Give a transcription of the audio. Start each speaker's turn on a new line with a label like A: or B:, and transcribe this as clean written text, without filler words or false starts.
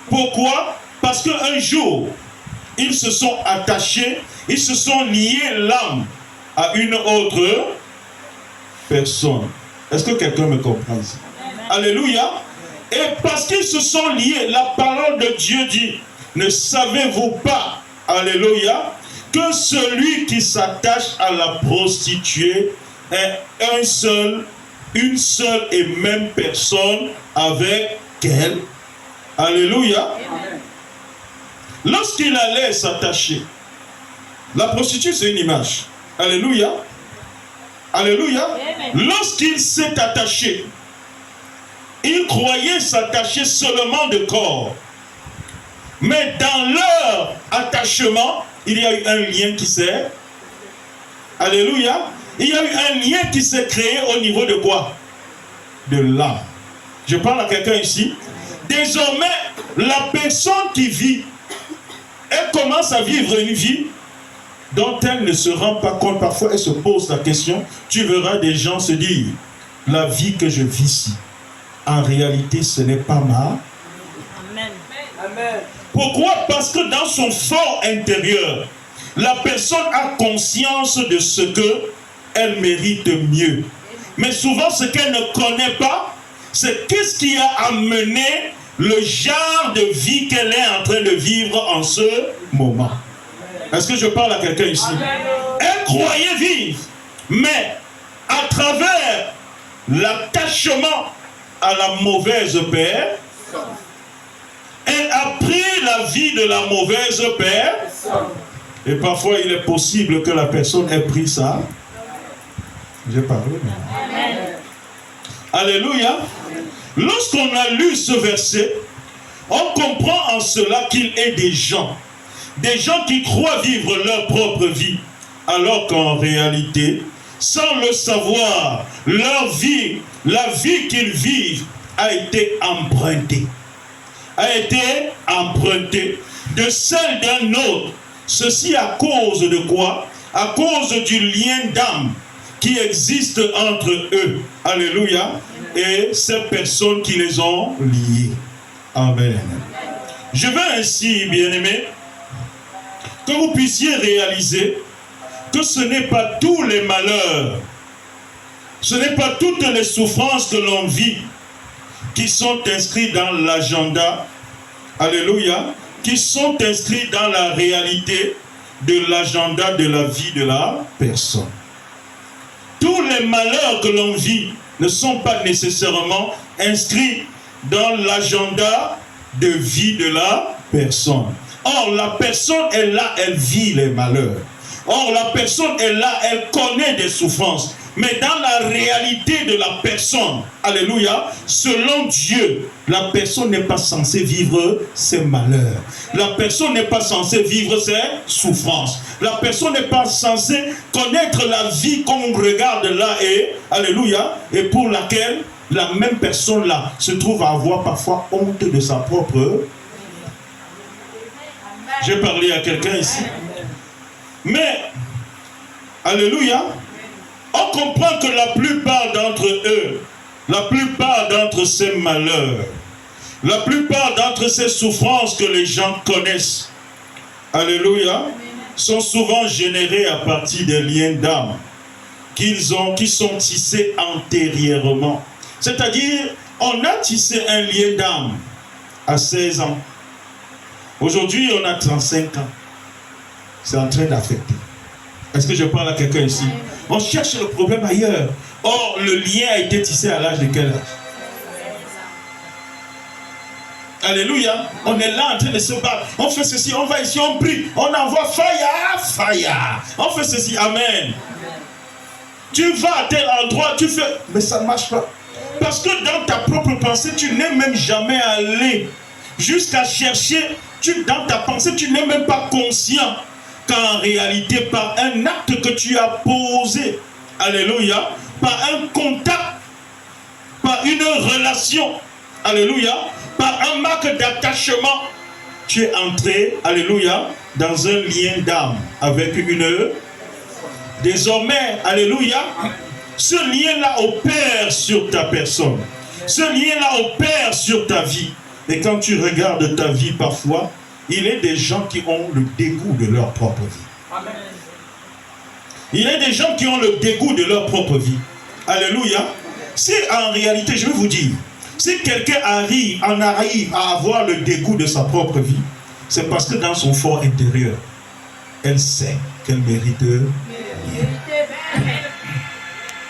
A: Pourquoi? Parce qu'un jour, ils se sont attachés, ils se sont liés l'âme à une autre personne. Est-ce que quelqu'un me comprend ici? Alléluia. Et parce qu'ils se sont liés, la parole de Dieu dit, ne savez-vous pas, alléluia, que celui qui s'attache à la prostituée est une seule et même personne avec elle. Alléluia. Lorsqu'il allait s'attacher, la prostituée c'est une image. Alléluia. Alléluia. Lorsqu'il s'est attaché, il croyait s'attacher seulement de corps. Mais dans leur attachement, il y a eu un lien qui s'est... Alléluia. Il y a eu un lien qui s'est créé au niveau de quoi? De l'âme. Je parle à quelqu'un ici. Désormais, la personne qui vit, elle commence à vivre une vie dont elle ne se rend pas compte. Parfois, elle se pose la question. Tu verras des gens se dire, la vie que je vis ici, en réalité, ce n'est pas ma...
B: Amen.
C: Amen.
A: Pourquoi? Parce que dans son fort intérieur, la personne a conscience de ce qu'elle mérite mieux. Mais souvent, ce qu'elle ne connaît pas, c'est qu'est-ce qui a amené le genre de vie qu'elle est en train de vivre en ce moment. Est-ce que je parle à quelqu'un ici? Elle croyait vivre, mais à travers l'attachement à la mauvaise personne, elle a pris la vie de la mauvaise personne. Et parfois, il est possible que la personne ait pris ça. J'ai parlé.
B: Amen.
A: Alléluia. Lorsqu'on a lu ce verset, on comprend en cela qu'il est des gens qui croient vivre leur propre vie, alors qu'en réalité, sans le savoir, leur vie, la vie qu'ils vivent, a été empruntée de celle d'un autre. Ceci à cause de quoi? À cause du lien d'âme qui existe entre eux. Alléluia. Et ces personnes qui les ont liés. Amen. Je veux ainsi, bien-aimés, que vous puissiez réaliser que ce n'est pas tous les malheurs, ce n'est pas toutes les souffrances que l'on vit qui sont inscrits dans l'agenda, alléluia, qui sont inscrits dans la réalité de l'agenda de la vie de la personne. Tous les malheurs que l'on vit ne sont pas nécessairement inscrits dans l'agenda de vie de la personne. Or, la personne est là, elle vit les malheurs. Or, la personne est là, elle connaît des souffrances. Mais dans la réalité de la personne, alléluia, selon Dieu, la personne n'est pas censée vivre ses malheurs. La personne n'est pas censée vivre ses souffrances. La personne n'est pas censée connaître la vie qu'on regarde là et, alléluia, et pour laquelle la même personne là se trouve à avoir parfois honte de sa propre. J'ai parlé à quelqu'un ici. Mais, alléluia, on comprend que la plupart d'entre eux, la plupart d'entre ces malheurs, la plupart d'entre ces souffrances que les gens connaissent, alléluia, sont souvent générées à partir des liens d'âme qui sont tissés antérieurement. C'est-à-dire, on a tissé un lien d'âme à 16 ans. Aujourd'hui, on a 35 ans. C'est en train d'affecter. Est-ce que je parle à quelqu'un ici? On cherche le problème ailleurs. Or, le lien a été tissé à l'âge de quel âge? Alléluia. On est là en train de se battre. On fait ceci, on va ici, on prie. On envoie fire. On fait ceci. Amen. Tu vas à tel endroit, tu fais... Mais ça ne marche pas. Parce que dans ta propre pensée, tu n'es même jamais allé jusqu'à chercher. Dans ta pensée, tu n'es même pas conscient qu'en réalité, par un acte que tu as posé, alléluia, par un contact, par une relation, alléluia, par un marque d'attachement, tu es entré, alléluia, dans un lien d'âme avec une... Désormais, alléluia, ce lien-là opère sur ta personne. Ce lien-là opère sur ta vie. Et quand tu regardes ta vie parfois, il y a des gens qui ont le dégoût de leur propre vie.
B: Amen.
A: Il y a des gens qui ont le dégoût de leur propre vie. Alléluia. Si en réalité, je vais vous dire, si quelqu'un arrive à avoir le dégoût de sa propre vie, c'est parce que dans son fort intérieur, elle sait qu'elle mérite